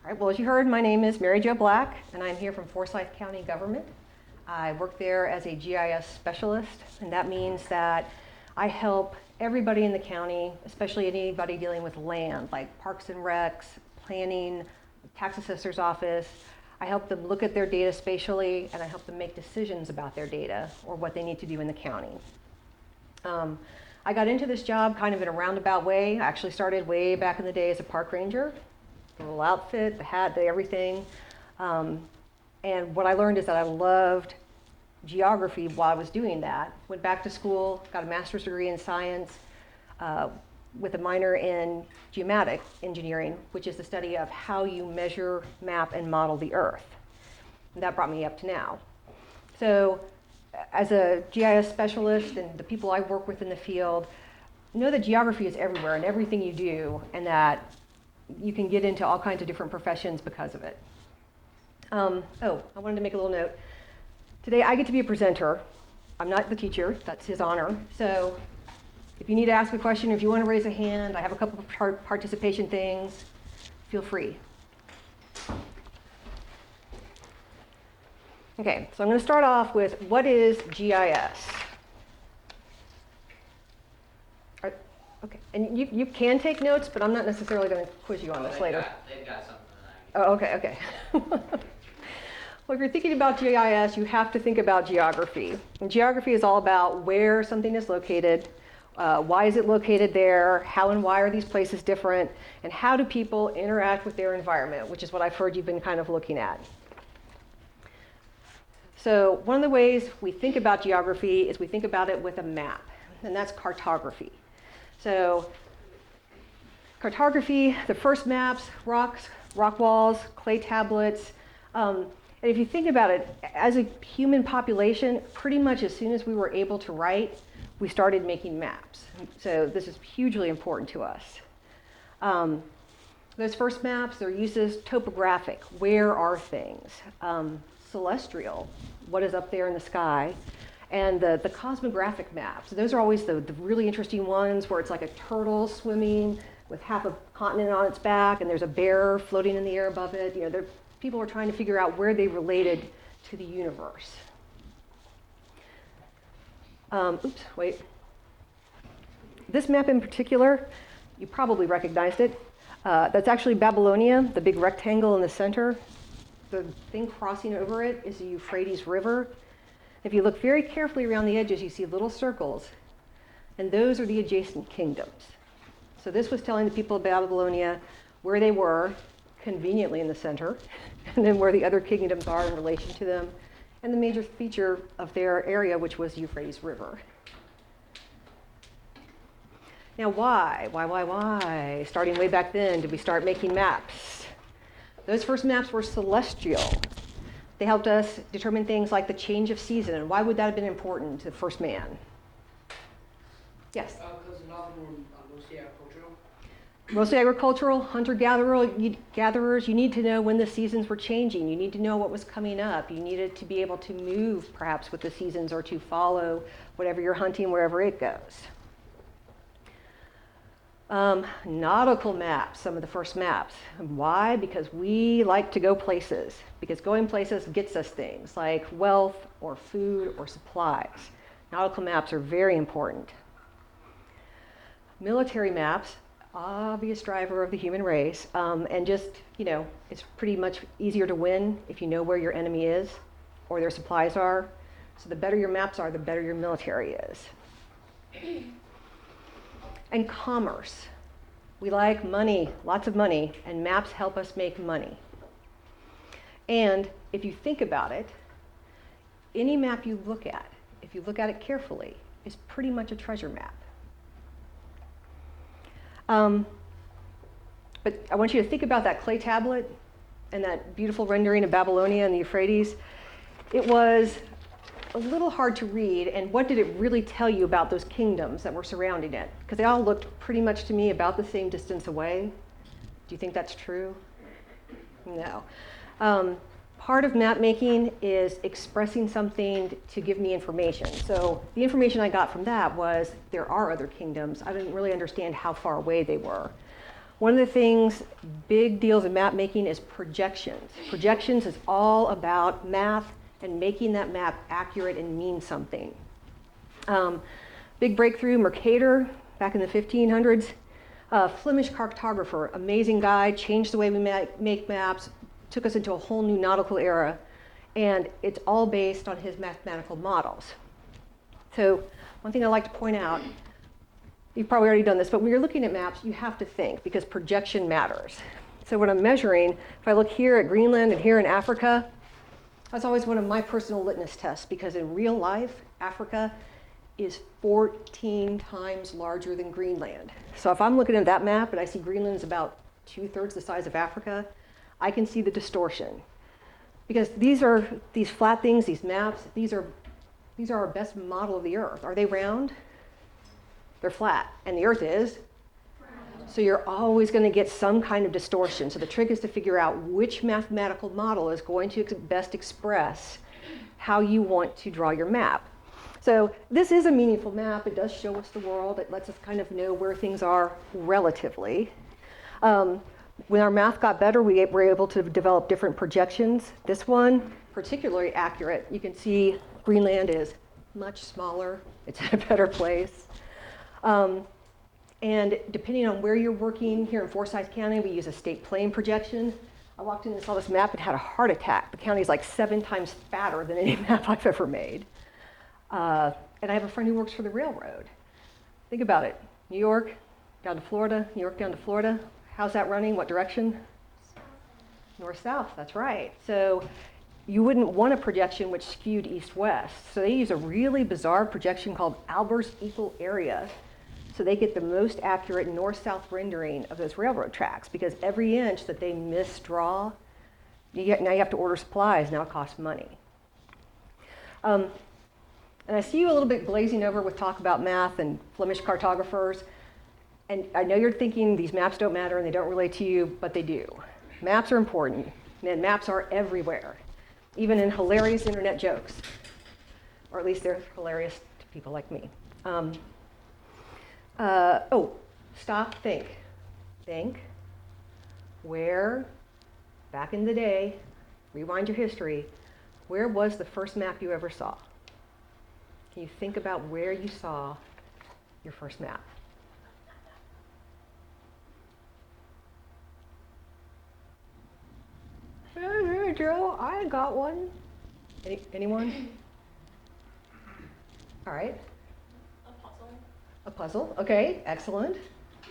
right, well, as you heard, my name is Mary Jo Black, and I'm here from Forsyth County Government. I work there as a GIS specialist, and that means that I help everybody in the county, especially anybody dealing with land, like parks and recs, planning, tax assessor's office. I help them look at their data spatially, and I help them make decisions about their data or what they need to do in the county. I got into this job kind of in a roundabout way. I actually started way back in the day as a park ranger. The little outfit, the hat, the everything. And what I learned is that I loved geography while I was doing that. Went back to school, got a master's degree in science with a minor in geomatic engineering, which is the study of how you measure, map, and model the Earth. And that brought me up to now. So as a GIS specialist and the people I work with in the field, know that geography is everywhere in everything you do, and that you can get into all kinds of different professions because of it. I wanted to make a little note. Today I get to be a presenter. I'm not the teacher, that's his honor. So if you need to ask a question, if you want to raise a hand, I have a couple of participation things, feel free. Okay, so I'm going to start off with what is GIS? Okay, and you can take notes, but I'm not necessarily going to quiz you on this later. They've got something that Oh, okay. Well, if you're thinking about GIS, you have to think about geography. And geography is all about where something is located, why is it located there, how and why are these places different, and how do people interact with their environment, which is what I've heard you've been kind of looking at. So one of the ways we think about geography is we think about it with a map, and that's cartography. So cartography, the first maps, rocks, rock walls, clay tablets. And if you think about it, as a human population, pretty much as soon as we were able to write, we started making maps. So this is hugely important to us. Those first maps, their uses, topographic, where are things? Celestial, what is up there in the sky? And the cosmographic maps. Those are always the really interesting ones where it's like a turtle swimming with half a continent on its back, and there's a bear floating in the air above it. You know, people are trying to figure out where they related to the universe. This map in particular, you probably recognized it. That's actually Babylonia, the big rectangle in the center. The thing crossing over it is the Euphrates River. If you look very carefully around the edges, you see little circles, and those are the adjacent kingdoms. So this was telling the people of Babylonia where they were, conveniently in the center, and then where the other kingdoms are in relation to them, and the major feature of their area, which was the Euphrates River. Now why? Starting way back then, did we start making maps? Those first maps were celestial. They helped us determine things like the change of season, and why would that have been important to the first man? Yes? Because a lot of them were mostly agricultural. Mostly agricultural, hunter-gatherers. You need to know when the seasons were changing. You need to know what was coming up. You needed to be able to move, perhaps, with the seasons or to follow whatever you're hunting, wherever it goes. Nautical maps, some of the first maps. Why? Because we like to go places. Because going places gets us things like wealth or food or supplies. Nautical maps are very important. Military maps, obvious driver of the human race, and just, it's pretty much easier to win if you know where your enemy is or their supplies are. So the better your maps are, the better your military is. And commerce. We like money, lots of money, and maps help us make money. And if you think about it, any map you look at, if you look at it carefully, is pretty much a treasure map. But I want you to think about that clay tablet and that beautiful rendering of Babylonia and the Euphrates. It was a little hard to read, and what did it really tell you about those kingdoms that were surrounding it? Because they all looked pretty much to me about the same distance away. Do you think that's true? No. Part of map making is expressing something to give me information. So the information I got from that was there are other kingdoms. I didn't really understand how far away they were. One of the things, big deals in map making is projections. Projections is all about math and making that map accurate and mean something. Big breakthrough, Mercator, back in the 1500s. Flemish cartographer, amazing guy, changed the way we make maps, took us into a whole new nautical era, and it's all based on his mathematical models. So one thing I like to point out, you've probably already done this, but when you're looking at maps, you have to think because projection matters. So when I'm measuring, if I look here at Greenland and here in Africa, that's always one of my personal litmus tests because in real life, Africa is 14 times larger than Greenland. So if I'm looking at that map and I see Greenland is about 2/3 the size of Africa, I can see the distortion. Because these flat things, these maps, these are our best model of the Earth. Are they round? They're flat, and the Earth is. So you're always going to get some kind of distortion. So the trick is to figure out which mathematical model is going to best express how you want to draw your map. So this is a meaningful map. It does show us the world. It lets us kind of know where things are relatively. When our math got better, we were able to develop different projections. This one, particularly accurate. You can see Greenland is much smaller. It's in a better place. And depending on where you're working, here in Forsyth County, we use a state plane projection. I walked in and saw this map and had a heart attack. The county is like 7 times fatter than any map I've ever made. And I have a friend who works for the railroad. Think about it. New York down to Florida, New York down to Florida. How's that running? What direction? North-south, that's right. So you wouldn't want a projection which skewed east-west. So they use a really bizarre projection called Albers equal area. So they get the most accurate north-south rendering of those railroad tracks because every inch that they misdraw, now you have to order supplies, now it costs money. And I see you a little bit glazing over with talk about math and Flemish cartographers. And I know you're thinking these maps don't matter and they don't relate to you, but they do. Maps are important, and maps are everywhere, even in hilarious internet jokes. Or at least they're hilarious to people like me. Stop, think. Think. Where, back in the day, rewind your history, where was the first map you ever saw? Can you think about where you saw your first map? Hey, Joe, I got one. Anyone? All right. A puzzle. A puzzle, okay, excellent.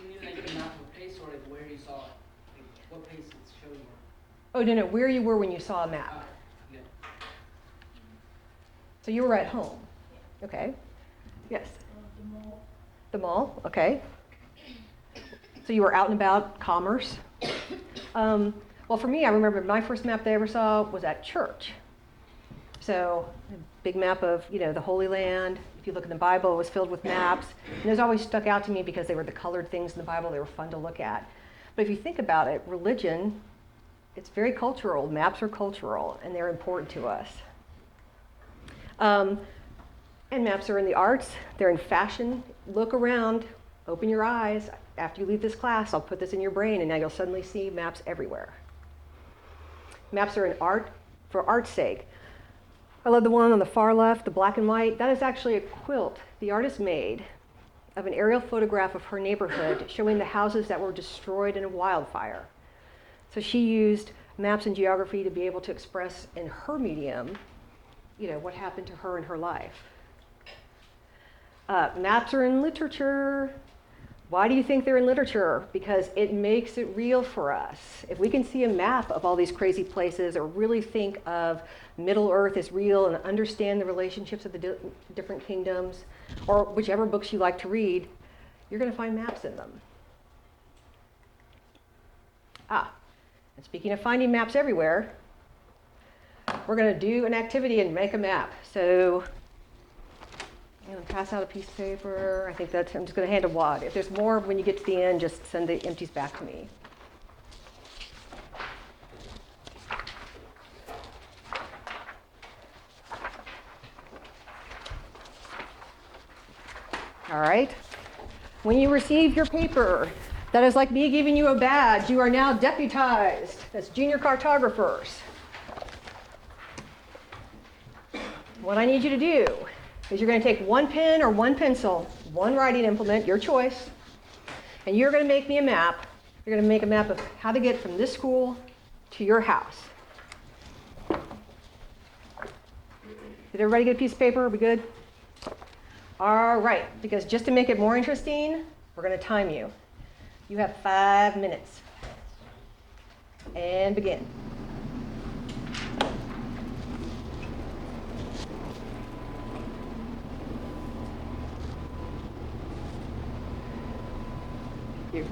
You mean like a map of a place or like where you saw it? Like what place it's showing you? Oh, no, where you were when you saw a map. Yeah. So you were at home. Okay. Yes. The mall. The mall, okay. So you were out and about, commerce. Well, for me, I remember my first map that I ever saw was at church. So a big map of, the Holy Land. If you look in the Bible, it was filled with maps. And those always stuck out to me because they were the colored things in the Bible. They were fun to look at. But if you think about it, religion, it's very cultural. Maps are cultural, and they're important to us. And maps are in the arts. They're in fashion. Look around. Open your eyes. After you leave this class, I'll put this in your brain, and now you'll suddenly see maps everywhere. Maps are in art for art's sake. I love the one on the far left, the black and white. That is actually a quilt the artist made of an aerial photograph of her neighborhood showing the houses that were destroyed in a wildfire. So she used maps and geography to be able to express in her medium, what happened to her in her life. Maps are in literature. Why do you think they're in literature? Because it makes it real for us. If we can see a map of all these crazy places or really think of Middle Earth as real and understand the relationships of the different kingdoms, or whichever books you like to read, you're going to find maps in them. And speaking of finding maps everywhere, we're going to do an activity and make a map. So I'm going to pass out a piece of paper. I'm just going to hand a wad. If there's more when you get to the end, just send the empties back to me. All right. When you receive your paper, That is like me giving you a badge. You are now deputized as junior cartographers. What I need you to do is you're going to take one pen or one pencil, one writing implement, your choice, and you're going to make me a map. You're going to make a map of how to get from this school to your house. Did everybody get a piece of paper? Are we good? All right, because just to make it more interesting, we're going to time you. You have 5 minutes. And begin. You.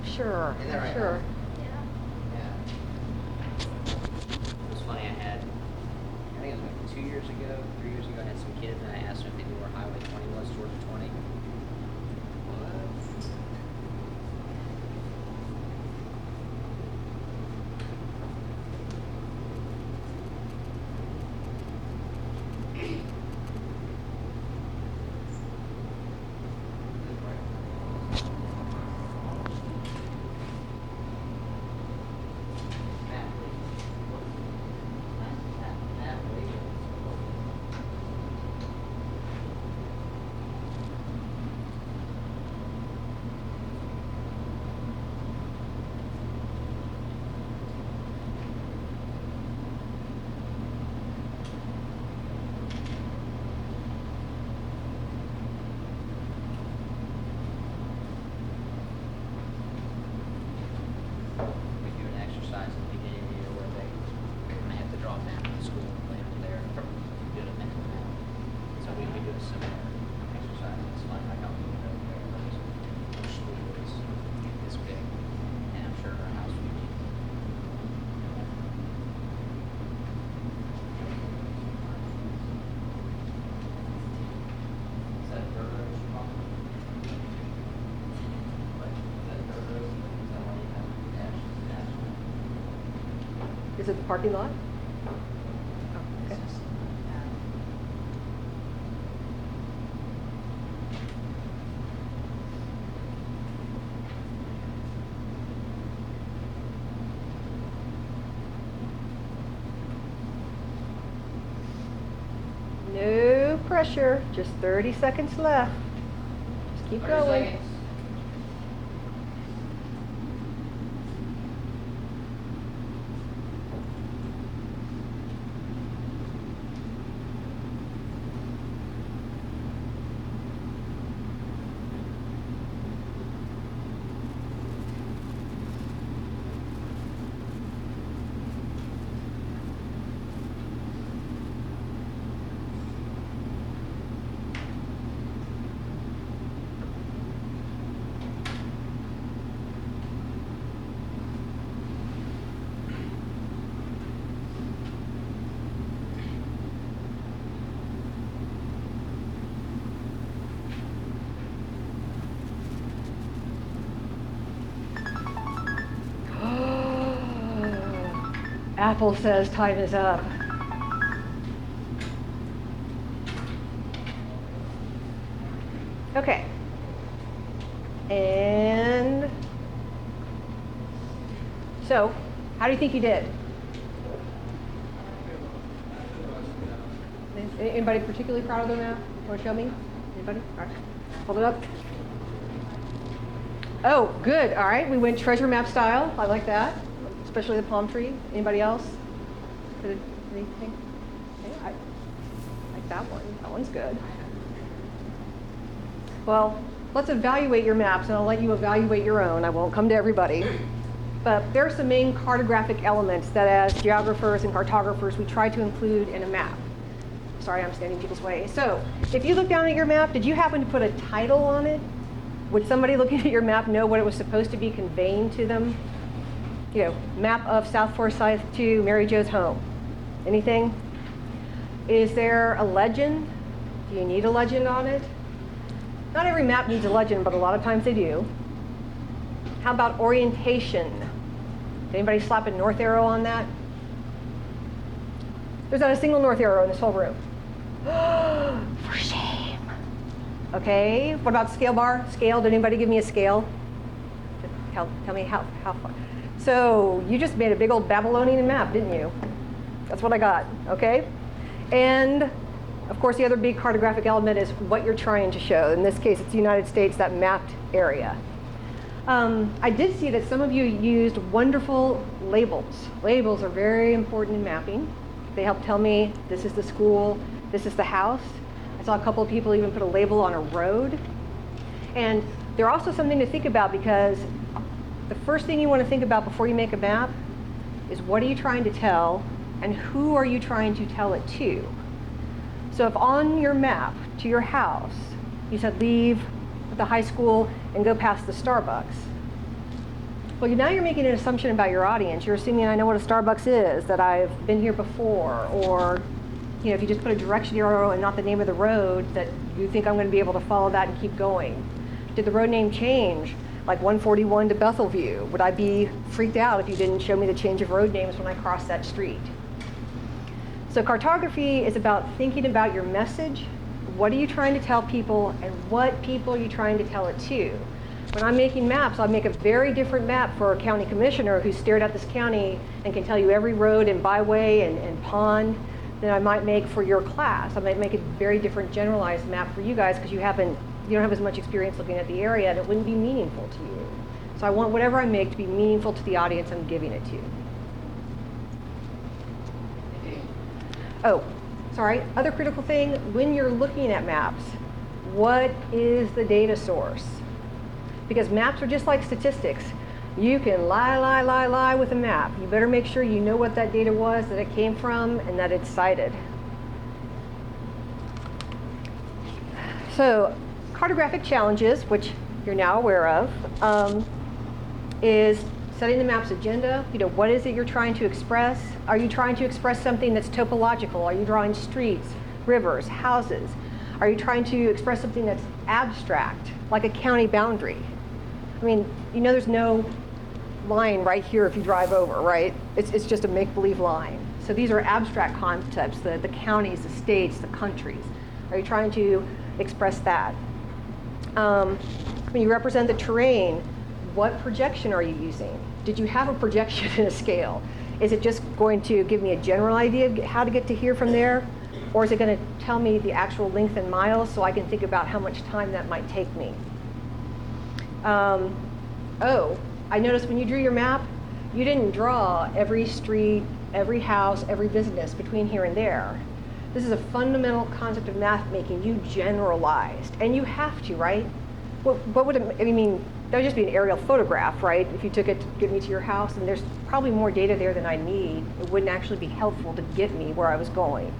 Sure, Is that right? sure. Yeah. It was funny, I think it was like 2 years ago, 3 years ago, I had some kids and I asked them if they knew where Highway 20 was, Georgia 20. We do an exercise at the beginning of the year where I have to draw a map of the school and label there, do a mental map. So we do a similar exercise. It's fun. I don't even know where it is. Our school is this big, and I'm sure our house would be. Is that a dirt road you're talking about? What? Is that a dirt road? Is that why you have dash? Is it the parking lot? Oh, okay. No pressure, just 30 seconds left. Just keep 30 going. seconds. Apple says time is up. Okay. And so, how do you think you did? Anybody particularly proud of their map? Want to show me? Anybody? All right. Hold it up. Oh, good. All right. We went treasure map style. I like that, especially the palm tree. Anybody else? Anything? Okay, I like that one. That one's good. Well, let's evaluate your maps, and I'll let you evaluate your own. I won't come to everybody. But there are some main cartographic elements that as geographers and cartographers we try to include in a map. Sorry, I'm standing in people's way. So if you look down at your map, did you happen to put a title on it? Would somebody looking at your map know what it was supposed to be conveying to them? You know, map of South Forsyth to Mary Jo's home. Anything? Is there a legend? Do you need a legend on it? Not every map needs a legend, but a lot of times they do. How about orientation? Did anybody slap a north arrow on that? There's not a single north arrow in this whole room. For shame. Okay, what about scale bar? Scale, did anybody give me a scale? Tell me how far. So you just made a big old Babylonian map, didn't you? That's what I got, okay? And of course, the other big cartographic element is what you're trying to show. In this case, it's the United States, that mapped area. I did see that some of you used wonderful labels. Labels are very important in mapping. They help tell me this is the school, this is the house. I saw a couple of people even put a label on a road. And they're also something to think about because the first thing you want to think about before you make a map is what are you trying to tell and who are you trying to tell it to? So if on your map to your house, you said leave the high school and go past the Starbucks. Well, now you're making an assumption about your audience. You're assuming I know what a Starbucks is, that I've been here before, or you know, if you just put a direction arrow and not the name of the road, that you think I'm going to be able to follow that and keep going. Did the road name change, like 141 to Bethelview? Would I be freaked out if you didn't show me the change of road names when I crossed that street? So cartography is about thinking about your message. What are you trying to tell people, and what people are you trying to tell it to? When I'm making maps, I'll make a very different map for a county commissioner who stared at this county and can tell you every road and byway and pond than I might make for your class. I might make a very different generalized map for you guys because you don't have as much experience looking at the area and it wouldn't be meaningful to you. So I want whatever I make to be meaningful to the audience I'm giving it to. Oh, sorry, other critical thing, when you're looking at maps, what is the data source? Because maps are just like statistics. You can lie with a map. You better make sure you know what that data was, that it came from, and that it's cited. So, cartographic challenges, which you're now aware of, is setting the map's agenda. You know, what is it you're trying to express? Are you trying to express something that's topological? Are you drawing streets, rivers, houses? Are you trying to express something that's abstract, like a county boundary? I mean, you know there's no line right here if you drive over, right? It's just a make-believe line. So these are abstract concepts, the counties, the states, the countries. Are you trying to express that? When you represent the terrain, what projection are you using? Did you have a projection and a scale? Is it just going to give me a general idea of how to get to here from there? Or is it going to tell me the actual length in miles so I can think about how much time that might take me? Oh, I noticed when you drew your map, you didn't draw every street, every house, every business between here and there. This is a fundamental concept of map making. You generalized, and you have to, right? What would it, I mean, that would just be an aerial photograph, right? If you took it to get me to your house, and there's probably more data there than I need. It wouldn't actually be helpful to get me where I was going.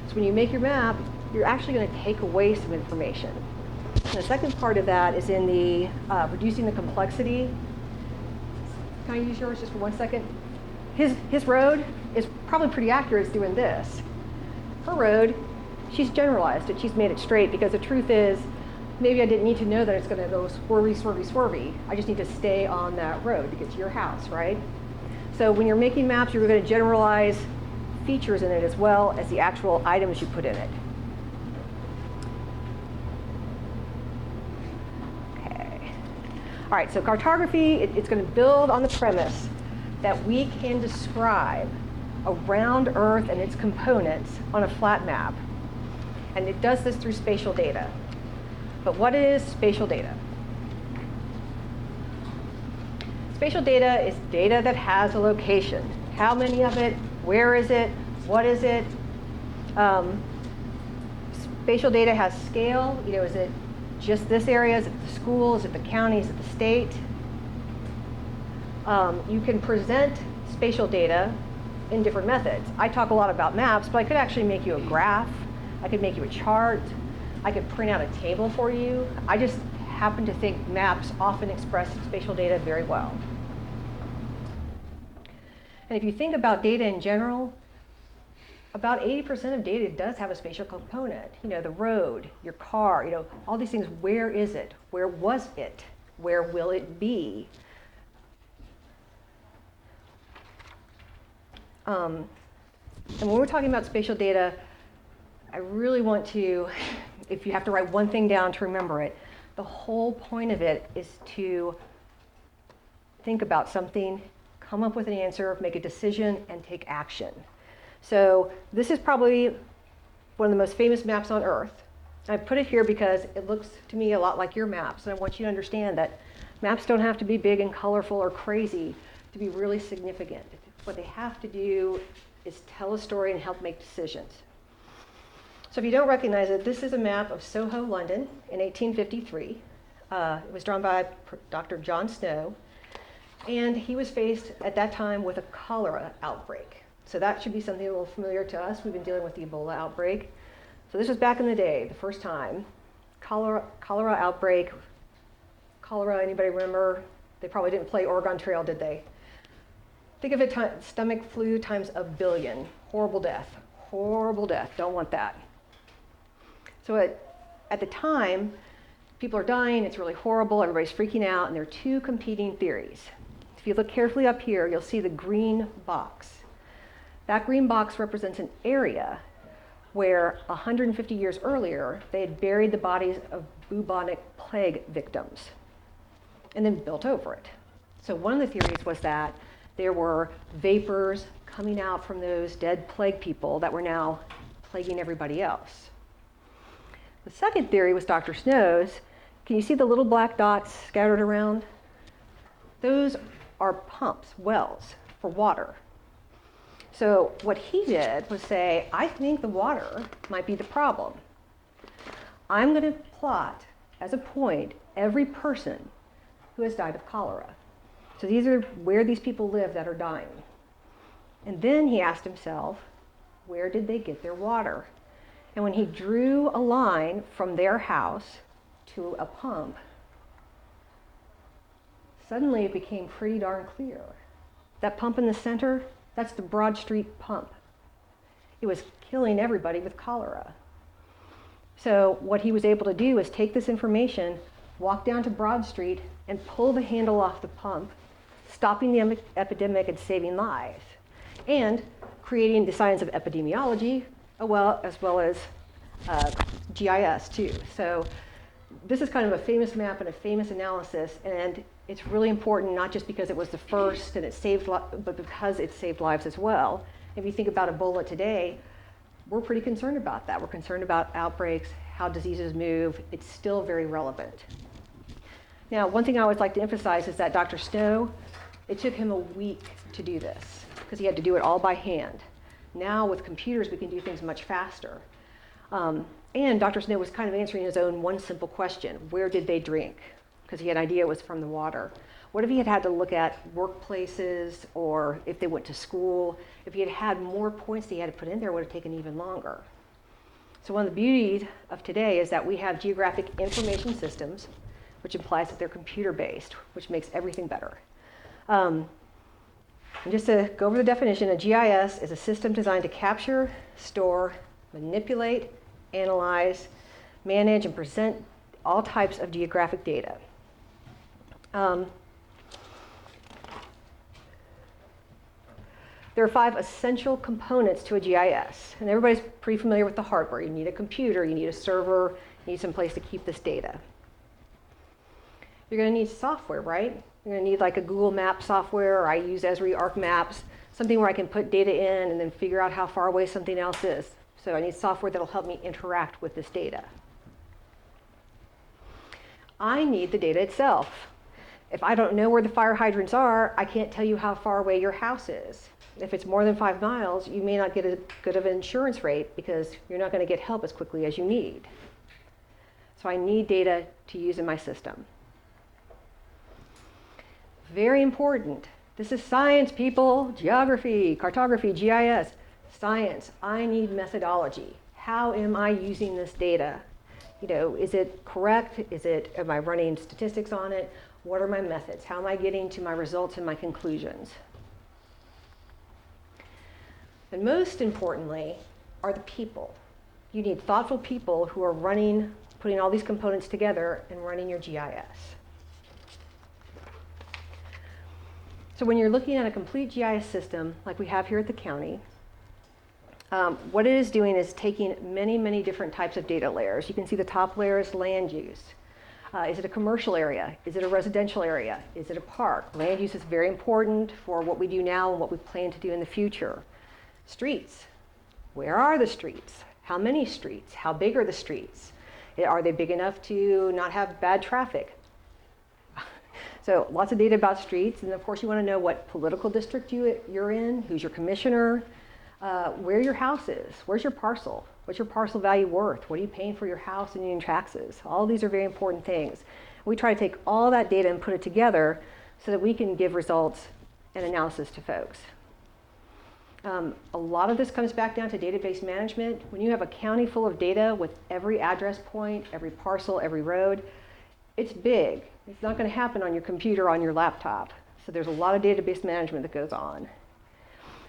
So when you make your map, you're actually going to take away some information. And the second part of that is in the reducing the complexity. Can I use yours just for 1 second? His road is probably pretty accurate. It's doing this. Her road, she's generalized it. She's made it straight because the truth is, maybe I didn't need to know that it's going to go swervy, swervy, swervy. I just need to stay on that road to get to your house, right? So when you're making maps, you're going to generalize features in it as well as the actual items you put in it. Okay. All right, so cartography, it's going to build on the premise that we can describe a round Earth and its components on a flat map. And it does this through spatial data. But what is spatial data? Spatial data is data that has a location. How many of it? Where is it? What is it? Spatial data has scale. You know, is it just this area? Is it the school? Is it the county? Is it the state? You can present spatial data in different methods. I talk a lot about maps, but I could actually make you a graph. I could make you a chart. I could print out a table for you. I just happen to think maps often express spatial data very well. And if you think about data in general, about 80% of data does have a spatial component. You know, the road, your car, you know, all these things. Where is it? Where was it? Where will it be? And when we're talking about spatial data, I really want to, if you have to write one thing down to remember it, the whole point of it is to think about something, come up with an answer, make a decision, and take action. So this is probably one of the most famous maps on Earth. I put it here because it looks to me a lot like your maps, and I want you to understand that maps don't have to be big and colorful or crazy to be really significant. What they have to do is tell a story and help make decisions. So if you don't recognize it, this is a map of Soho, London in 1853. It was drawn by Dr. John Snow, and he was faced at that time with a cholera outbreak. So that should be something a little familiar to us. We've been dealing with the Ebola outbreak. So this was back in the day, the first time. Cholera outbreak. Cholera, anybody remember? They probably didn't play Oregon Trail, did they? Think of it, stomach flu times a billion. Horrible death. Horrible death. Don't want that. So at the time, people are dying. It's really horrible. Everybody's freaking out. And there are two competing theories. If you look carefully up here, you'll see the green box. That green box represents an area where 150 years earlier, they had buried the bodies of bubonic plague victims and then built over it. So one of the theories was that there were vapors coming out from those dead plague people that were now plaguing everybody else. The second theory was Dr. Snow's. Can you see the little black dots scattered around? Those are pumps, wells for water. So what he did was say, I think the water might be the problem. I'm going to plot as a point every person who has died of cholera. So these are where these people live that are dying. And then he asked himself, where did they get their water? And when he drew a line from their house to a pump, suddenly it became pretty darn clear. That pump in the center, that's the Broad Street pump. It was killing everybody with cholera. So what he was able to do is take this information, walk down to Broad Street, and pull the handle off the pump, stopping the epidemic and saving lives, and creating the science of epidemiology, as well as GIS too. So this is kind of a famous map and a famous analysis, and it's really important not just because it was the first and it saved, but because it saved lives as well. If you think about Ebola today, we're pretty concerned about that. We're concerned about outbreaks, how diseases move. It's still very relevant. Now, one thing I always like to emphasize is that Dr. Snow, it took him a week to do this because he had to do it all by hand. Now with computers, we can do things much faster. And Dr. Snow was kind of answering his own one simple question: where did they drink? Because he had an idea it was from the water. What if he had had to look at workplaces, or if they went to school? If he had had more points that he had to put in there, it would have taken even longer. So one of the beauties of today is that we have geographic information systems, which implies that they're computer-based, which makes everything better. And just to go over the definition, a GIS is a system designed to capture, store, manipulate, analyze, manage, and present all types of geographic data. There are 5 essential components to a GIS, and everybody's pretty familiar with the hardware. You need a computer, you need a server, you need some place to keep this data. You're going to need software, right? You're going to need like a Google Map software, or I use Esri ArcMaps, something where I can put data in and then figure out how far away something else is. So I need software that'll help me interact with this data. I need the data itself. If I don't know where the fire hydrants are, I can't tell you how far away your house is. If it's more than 5 miles, you may not get as good of an insurance rate because you're not going to get help as quickly as you need. So I need data to use in my system. Very important. This is science, people. Geography, cartography, GIS. Science. I need methodology. How am I using this data? You know, is it correct? Am I running statistics on it? What are my methods? How am I getting to my results and my conclusions? And most importantly are the people. You need thoughtful people who are putting all these components together and running your GIS. So when you're looking at a complete GIS system like we have here at the county, what it is doing is taking many, many different types of data layers. You can see the top layer is land use. Is it a commercial area? Is it a residential area? Is it a park? Land use is very important for what we do now and what we plan to do in the future. Streets. Where are the streets? How many streets? How big are the streets? Are they big enough to not have bad traffic? So lots of data about streets. And of course, you want to know what political district you're in, who's your commissioner, where your house is, where's your parcel, what's your parcel value worth, what are you paying for your house and your taxes. All these are very important things. We try to take all that data and put it together so that we can give results and analysis to folks. A lot of this comes back down to database management. When you have a county full of data with every address point, every parcel, every road, it's big. It's not going to happen on your computer, on your laptop. So there's a lot of database management that goes on.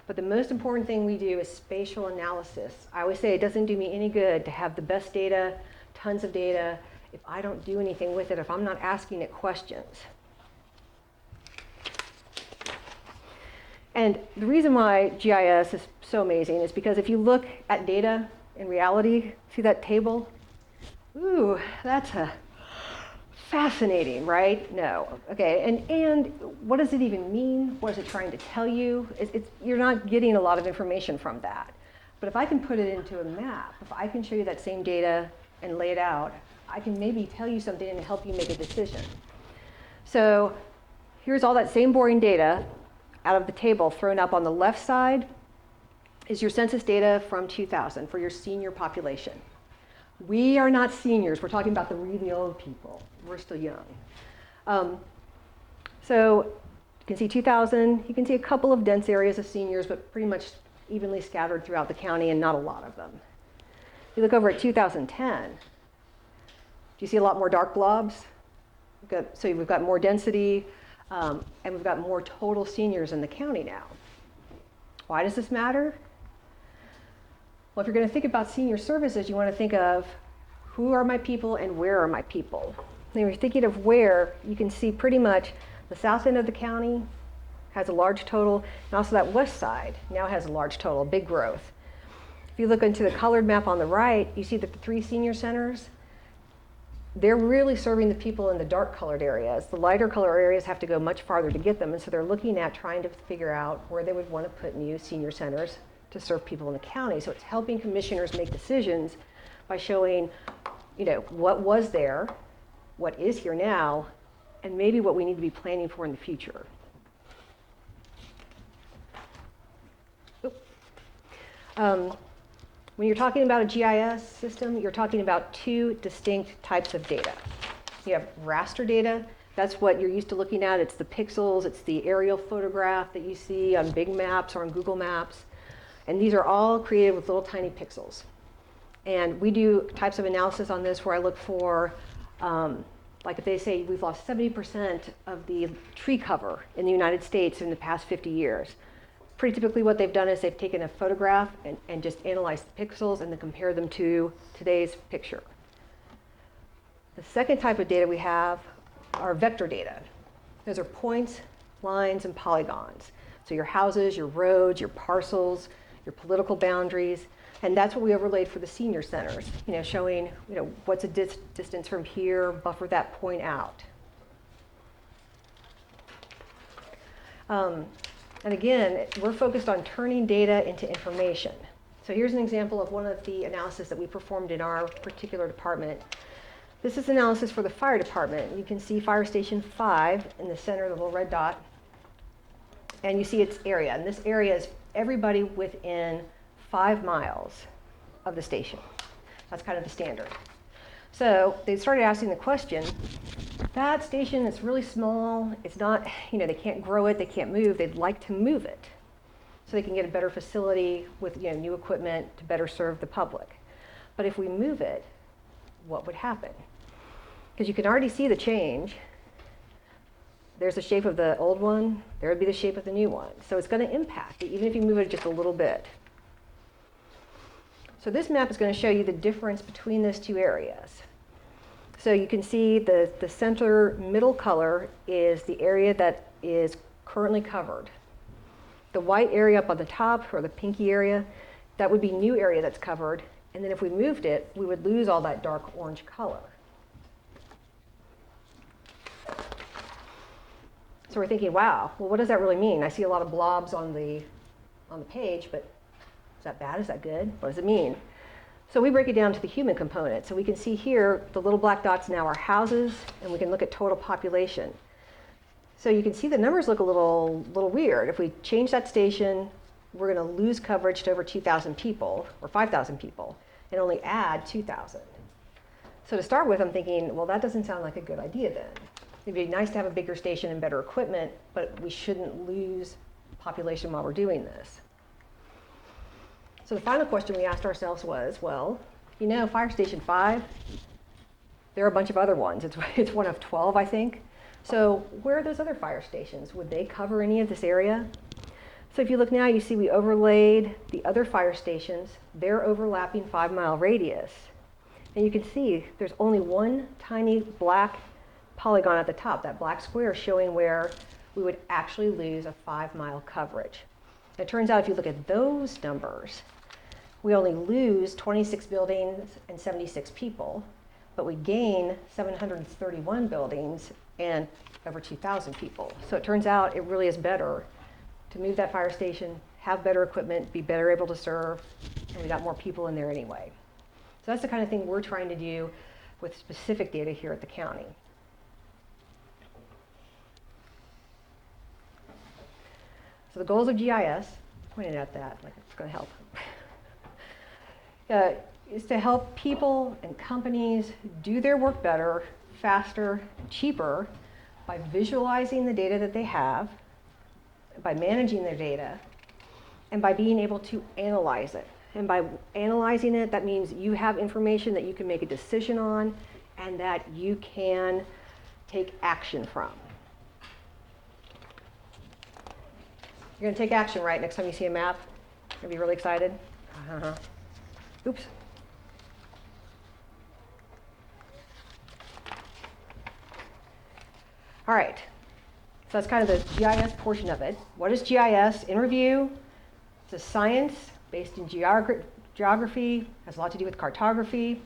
But the most important thing we do is spatial analysis. I always say it doesn't do me any good to have the best data, tons of data, if I don't do anything with it, if I'm not asking it questions. And the reason why GIS is so amazing is because if you look at data in reality, see that table? Ooh, that's fascinating, right? No. Okay, and what does it even mean? What is it trying to tell you? You're not getting a lot of information from that. But if I can put it into a map, if I can show you that same data and lay it out, I can maybe tell you something and help you make a decision. So here's all that same boring data out of the table thrown up on the left side is your census data from 2000 for your senior population. We are not seniors. We're talking about the really old people. We're still young. So you can see 2000. You can see a couple of dense areas of seniors, but pretty much evenly scattered throughout the county and not a lot of them. If you look over at 2010, do you see a lot more dark blobs? So we've got more density, and we've got more total seniors in the county now. Why does this matter? Well, if you're going to think about senior services, you want to think of who are my people and where are my people. And if you're thinking of where, you can see pretty much the south end of the county has a large total, and also that west side now has a large total, big growth. If you look into the colored map on the right, you see that the 3 senior centers, they're really serving the people in the dark colored areas. The lighter color areas have to go much farther to get them, and so they're looking at trying to figure out where they would want to put new senior centers to serve people in the county. So it's helping commissioners make decisions by showing, what was there, what is here now, and maybe what we need to be planning for in the future. When you're talking about a GIS system, you're talking about 2 distinct types of data. You have raster data. That's what you're used to looking at. It's the pixels. It's the aerial photograph that you see on big maps or on Google Maps. And these are all created with little tiny pixels. And we do types of analysis on this where I look for, like if they say we've lost 70% of the tree cover in the United States in the past 50 years. Pretty typically what they've done is they've taken a photograph and just analyzed the pixels and then compared them to today's picture. The second type of data we have are vector data. Those are points, lines, and polygons. So your houses, your roads, your parcels, your political boundaries, and that's what we overlaid for the senior centers, showing, what's a distance from here, buffer that point out. And again, we're focused on turning data into information. So here's an example of one of the analysis that we performed in our particular department. This is analysis for the fire department. You can see Fire Station 5 in the center, the little red dot. And you see its area. And this area is everybody within 5 miles of the station. That's kind of the standard. So they started asking the question, that station is really small, it's not, they can't grow it, they can't move, they'd like to move it so they can get a better facility with new equipment to better serve the public. But if we move it, what would happen? Because you can already see the change. There's the shape of the old one, there would be the shape of the new one. So it's going to impact it, even if you move it just a little bit. So this map is going to show you the difference between those two areas. So you can see the center middle color is the area that is currently covered. The white area up on the top, or the pinky area, that would be new area that's covered. And then if we moved it, we would lose all that dark orange color. So we're thinking, wow, well, what does that really mean? I see a lot of blobs on the page, but is that bad? Is that good? What does it mean? So we break it down to the human component. So we can see here, the little black dots now are houses, and we can look at total population. So you can see the numbers look a little weird. If we change that station, we're going to lose coverage to over 2,000 people, or 5,000 people, and only add 2,000. So to start with, I'm thinking, well, that doesn't sound like a good idea then. It'd be nice to have a bigger station and better equipment, but we shouldn't lose population while we're doing this. So the final question we asked ourselves was, well, Fire Station 5, there are a bunch of other ones. It's one of 12, I think. So where are those other fire stations? Would they cover any of this area? So if you look now, you see we overlaid the other fire stations, their overlapping 5-mile radius. And you can see there's only one tiny black polygon at the top, that black square showing where we would actually lose a 5-mile coverage. It turns out if you look at those numbers, we only lose 26 buildings and 76 people, but we gain 731 buildings and over 2,000 people. So it turns out it really is better to move that fire station, have better equipment, be better able to serve, and we got more people in there anyway. So that's the kind of thing we're trying to do with specific data here at the county. So the goals of GIS, pointed at that, like it's going to help, is to help people and companies do their work better, faster, cheaper by visualizing the data that they have, by managing their data, and by being able to analyze it. And by analyzing it, that means you have information that you can make a decision on and that you can take action from. You're going to take action, right? Next time you see a map, you're going to be really excited. Oops. All right. So that's kind of the GIS portion of it. What is GIS? In review, it's a science based in geography, has a lot to do with cartography,